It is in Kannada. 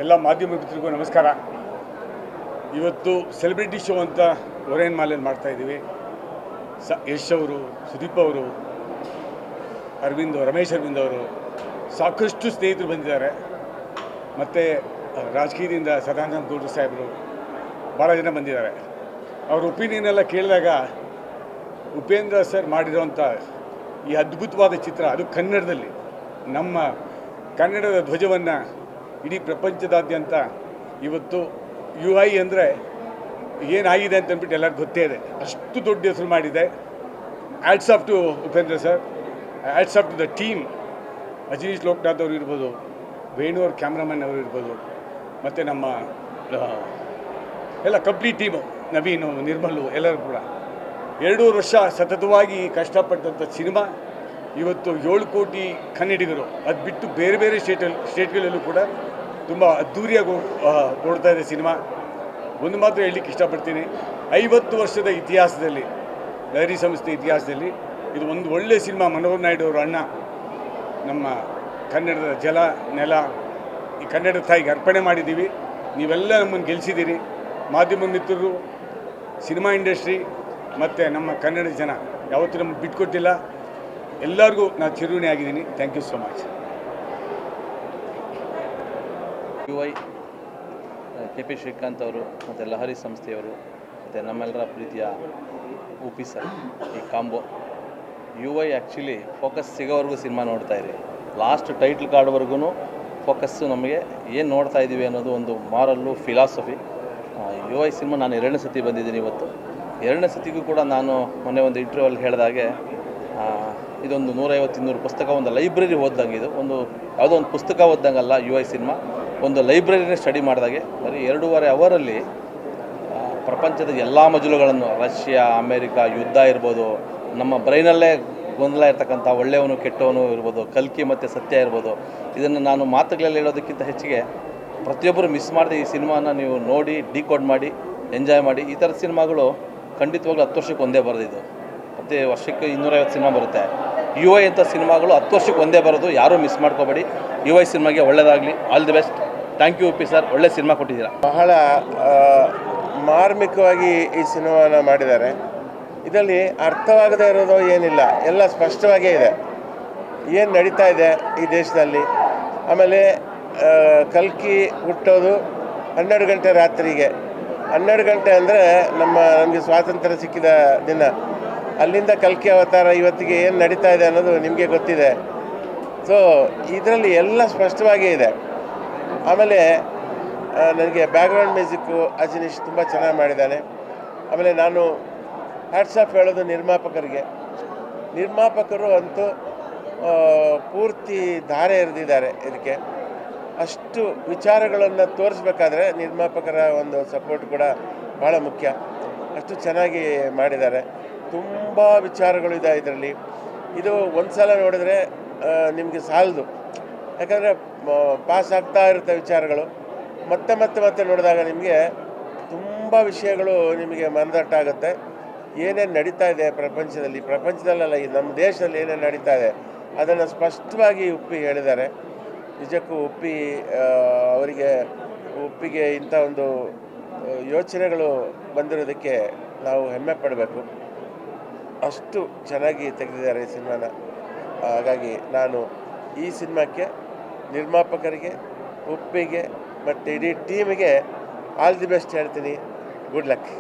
ಎಲ್ಲ ಮಾಧ್ಯಮ ಮಿತ್ರರಿಗೂ ನಮಸ್ಕಾರ. ಇವತ್ತು ಸೆಲೆಬ್ರಿಟಿ ಶೋ ಅಂತ ಒರೇನ್ ಮಾಲೆಯಲ್ಲಿ ಮಾಡ್ತಾಯಿದ್ದೀವಿ. ಯಶ್ ಅವರು, ಸುದೀಪ್ ಅವರು, ರಮೇಶ್ ಅರವಿಂದ್ ಅವರು, ಸಾಕಷ್ಟು ಸ್ನೇಹಿತರು ಬಂದಿದ್ದಾರೆ. ಮತ್ತು ರಾಜಕೀಯದಿಂದ ಸದಾನಂದ ಗೌಡ್ರು ಸಾಹೇಬರು ಭಾಳ ಜನ ಬಂದಿದ್ದಾರೆ. ಅವ್ರ ಒಪಿನಿಯನ್ ಎಲ್ಲ ಕೇಳಿದಾಗ ಉಪೇಂದ್ರ ಸರ್ ಮಾಡಿರೋಂಥ ಈ ಅದ್ಭುತವಾದ ಚಿತ್ರ, ಅದು ಕನ್ನಡದಲ್ಲಿ, ನಮ್ಮ ಕನ್ನಡದ ಧ್ವಜವನ್ನು ಇಡೀ ಪ್ರಪಂಚದಾದ್ಯಂತ ಇವತ್ತು UI ಅಂದರೆ ಏನಾಗಿದೆ ಅಂತ ಅಂದ್ಬಿಟ್ಟು ಎಲ್ಲರಿಗೂ ಗೊತ್ತೇ ಇದೆ. ಅಷ್ಟು ದೊಡ್ಡ ಹೆಸರು ಮಾಡಿದೆ. Hats off to Upendra sir, hats off to the team. Ajaneesh Loknath ಅವರು ಇರ್ಬೋದು, ವೇಣು ಅವ್ರ ಕ್ಯಾಮ್ರಾಮನ್ ಅವರು ಇರ್ಬೋದು, ಮತ್ತು ನಮ್ಮ ಎಲ್ಲ ಕಂಪ್ಲೀಟ್ ಟೀಮು, ನವೀನು, ನಿರ್ಮಲು, ಎಲ್ಲರೂ ಕೂಡ 2 ವರ್ಷ ಸತತವಾಗಿ ಕಷ್ಟಪಟ್ಟಂಥ ಸಿನಿಮಾ ಇವತ್ತು 7 ಕೋಟಿ ಕನ್ನಡಿಗರು ಅದು ಬಿಟ್ಟು ಬೇರೆ ಬೇರೆ ಸ್ಟೇಟ್ಗಳಲ್ಲೂ ಕೂಡ ತುಂಬ ಅದ್ಧೂರಿಯಾಗಿ ಓಡ್ತಾ ಇದೆ ಸಿನಿಮಾ. ಒಂದು ಮಾತ್ರ ಹೇಳಲಿಕ್ಕೆ ಇಷ್ಟಪಡ್ತೀನಿ, 50 ವರ್ಷದ ಇತಿಹಾಸದಲ್ಲಿ, ಲಹರಿ ಸಂಸ್ಥೆ ಇತಿಹಾಸದಲ್ಲಿ ಇದು ಒಂದು ಒಳ್ಳೆಯ ಸಿನಿಮಾ. ಮನೋಹರ್ ನಾಯ್ಡು ಅವರ ಅಣ್ಣ, ನಮ್ಮ ಕನ್ನಡದ ಜಲ ನೆಲ, ಈ ಕನ್ನಡ ತಾಯಿಗೆ ಅರ್ಪಣೆ ಮಾಡಿದ್ದೀವಿ. ನೀವೆಲ್ಲ ನಮ್ಮನ್ನು ಗೆಲ್ಲಿಸಿದ್ದೀರಿ. ಮಾಧ್ಯಮ ಮಿತ್ರರು, ಸಿನಿಮಾ ಇಂಡಸ್ಟ್ರಿ ಮತ್ತು ನಮ್ಮ ಕನ್ನಡ ಜನ ಯಾವತ್ತೂ ನಮಗೆ ಬಿಟ್ಕೊಟ್ಟಿಲ್ಲ. ಎಲ್ಲರಿಗೂ ನಾನು ಚಿರುಣಿ ಆಗಿದ್ದೀನಿ. Thank you so much. UI KP Srikanth ಅವರು ಮತ್ತು ಲಹರಿ ಸಂಸ್ಥೆಯವರು ಮತ್ತು ನಮ್ಮೆಲ್ಲರ ಪ್ರೀತಿಯ UP ಸರ್, ಈ ಕಾಂಬೋ UI ಆ್ಯಕ್ಚುಲಿ ಫೋಕಸ್ ಸಿಗೋವರೆಗೂ ಸಿನಿಮಾ ನೋಡ್ತಾಯಿರಿ. ಲಾಸ್ಟ್ ಟೈಟ್ಲ್ ಕಾರ್ಡ್ವರೆಗೂ ಫೋಕಸ್ಸು ನಮಗೆ ಏನು ನೋಡ್ತಾ ಇದ್ದೀವಿ ಅನ್ನೋದು ಒಂದು ಮಾರಲ್ಲು, ಫಿಲಾಸಫಿ. UI ಸಿನಿಮಾ ನಾನು 2ನೇ ಸತಿ ಬಂದಿದ್ದೀನಿ. ಇವತ್ತು 2ನೇ ಸತಿಗೂ ಕೂಡ ನಾನು ಮೊನ್ನೆ ಒಂದು ಇಂಟರ್ವ್ಯೂವಲ್ಲಿ ಹೇಳಿದಾಗೆ ಇದೊಂದು 150-200 ಪುಸ್ತಕ, ಒಂದು ಲೈಬ್ರರಿ ಓದ್ದಂಗೆ. ಇದು ಒಂದು ಯಾವುದೋ ಒಂದು ಪುಸ್ತಕ ಓದ್ದಂಗಲ್ಲ. UI ಸಿನಿಮಾ ಒಂದು ಲೈಬ್ರರಿನೇ ಸ್ಟಡಿ ಮಾಡಿದಾಗೆ. ಬರೀ 2.5 ಅವರಲ್ಲಿ ಪ್ರಪಂಚದ ಎಲ್ಲ ಮಜಲುಗಳನ್ನು, ರಷ್ಯಾ, ಅಮೇರಿಕಾ, ಯುದ್ಧ ಇರ್ಬೋದು, ನಮ್ಮ ಬ್ರೈನಲ್ಲೇ ಗೊಂದಲ ಇರ್ತಕ್ಕಂಥ ಒಳ್ಳೆಯವನು ಕೆಟ್ಟವನು ಇರ್ಬೋದು, ಕಲ್ಕಿ ಮತ್ತು ಸತ್ಯ ಇರ್ಬೋದು, ಇದನ್ನು ನಾನು ಮಾತುಗಳಲ್ಲಿ ಹೇಳೋದಕ್ಕಿಂತ ಹೆಚ್ಚಿಗೆ ಪ್ರತಿಯೊಬ್ಬರು ಮಿಸ್ ಮಾಡದೆ ಈ ಸಿನಿಮಾನ ನೀವು ನೋಡಿ, ಡಿಕೋಡ್ ಮಾಡಿ, ಎಂಜಾಯ್ ಮಾಡಿ. ಈ ಥರದ ಸಿನಿಮಾಗಳು ಖಂಡಿತವಾಗ್ಲೂ 10 ವರ್ಷಕ್ಕೆ ಒಂದೇ ಬರೋದಿದ್ದು. ಮತ್ತು ವರ್ಷಕ್ಕೆ 250 ಸಿನಿಮಾ ಬರುತ್ತೆ. UI ಅಂತ ಸಿನಿಮಾಗಳು 10 ವರ್ಷಕ್ಕೆ ಒಂದೇ ಬರೋದು. ಯಾರೂ ಮಿಸ್ ಮಾಡ್ಕೋಬೇಡಿ. UI ಸಿನಿಮಾಗೆ ಒಳ್ಳೆಯದಾಗಲಿ. All the best. Thank you UP sir, ಒಳ್ಳೆ ಸಿನಿಮಾ ಕೊಟ್ಟಿದ್ದೀರಾ. ಬಹಳ ಮಾರ್ಮಿಕವಾಗಿ ಈ ಸಿನಿಮಾನ ಮಾಡಿದ್ದಾರೆ. ಇದರಲ್ಲಿ ಅರ್ಥವಾಗದೇ ಇರೋದು ಏನಿಲ್ಲ, ಎಲ್ಲ ಸ್ಪಷ್ಟವಾಗೇ ಇದೆ. ಏನು ನಡೀತಾ ಇದೆ ಈ ದೇಶದಲ್ಲಿ. ಆಮೇಲೆ ಕಲ್ಕಿ ಹುಟ್ಟೋದು 12 ಗಂಟೆ ರಾತ್ರಿಗೆ. 12 ಗಂಟೆ ಅಂದರೆ ನಮಗೆ ಸ್ವಾತಂತ್ರ್ಯ ಸಿಕ್ಕಿದ ದಿನ. ಅಲ್ಲಿಂದ ಕಲ್ಕಿ ಅವತಾರ ಇವತ್ತಿಗೆ ಏನು ನಡೀತಾ ಇದೆ ಅನ್ನೋದು ನಿಮಗೆ ಗೊತ್ತಿದೆ. ಸೊ ಇದರಲ್ಲಿ ಎಲ್ಲ ಸ್ಪಷ್ಟವಾಗೇ ಇದೆ. ಆಮೇಲೆ ನನಗೆ ಬ್ಯಾಕ್ಗ್ರೌಂಡ್ ಮ್ಯೂಸಿಕ್ಕು ಅಜನೀಶ್ ತುಂಬ ಚೆನ್ನಾಗಿ ಮಾಡಿದ್ದಾನೆ. ಆಮೇಲೆ ನಾನು ಹ್ಯಾಟ್ಸ್ ಆಫ್ ಹೇಳೋದು ನಿರ್ಮಾಪಕರಿಗೆ. ನಿರ್ಮಾಪಕರು ಅಂತೂ ಪೂರ್ತಿ ಧಾರೆ ಎರೆದಿದ್ದಾರೆ ಇದಕ್ಕೆ. ಅಷ್ಟು ವಿಚಾರಗಳನ್ನು ತೋರಿಸ್ಬೇಕಾದ್ರೆ ನಿರ್ಮಾಪಕರ ಒಂದು ಸಪೋರ್ಟ್ ಕೂಡ ಭಾಳ ಮುಖ್ಯ. ಅಷ್ಟು ಚೆನ್ನಾಗಿ ಮಾಡಿದ್ದಾರೆ. ತುಂಬ ವಿಚಾರಗಳಿದೆ ಇದರಲ್ಲಿ. ಇದು ಒಂದು ಸಲ ನೋಡಿದ್ರೆ ನಿಮಗೆ ಸಾಲದು, ಯಾಕಂದರೆ ಪಾಸ್ ಆಗ್ತಾ ಇರುತ್ತೆ ವಿಚಾರಗಳು. ಮತ್ತೆ ಮತ್ತೆ ಮತ್ತೆ ನೋಡಿದಾಗ ನಿಮಗೆ ತುಂಬ ವಿಷಯಗಳು ನಿಮಗೆ ಮನದಟ್ಟಾಗುತ್ತೆ. ಏನೇನು ನಡೀತಾ ಇದೆ ಪ್ರಪಂಚದಲ್ಲೆಲ್ಲ ಈ ನಮ್ಮ ದೇಶದಲ್ಲಿ ಏನೇನು ನಡೀತಾ ಇದೆ ಅದನ್ನು ಸ್ಪಷ್ಟವಾಗಿ ಉಪ್ಪಿ ಹೇಳಿದ್ದಾರೆ. ನಿಜಕ್ಕೂ ಅವರಿಗೆ ಉಪ್ಪಿಗೆ ಇಂಥ ಒಂದು ಯೋಚನೆಗಳು ಬಂದಿರೋದಕ್ಕೆ ನಾವು ಹೆಮ್ಮೆ ಪಡಬೇಕು. ಅಷ್ಟು ಚೆನ್ನಾಗಿ ತೆಗೆದಿದ್ದಾರೆ ಈ ಸಿನಿಮಾನ. ಹಾಗಾಗಿ ನಾನು ಈ ಸಿನಿಮಾಕ್ಕೆ, ನಿರ್ಮಾಪಕರಿಗೆ, ಉಪ್ಪಿಗೆ ಮತ್ತು ಇಡೀ ಟೀಮಿಗೆ ಆಲ್ ದಿ ಬೆಸ್ಟ್ ಹೇಳ್ತೀನಿ. Good luck.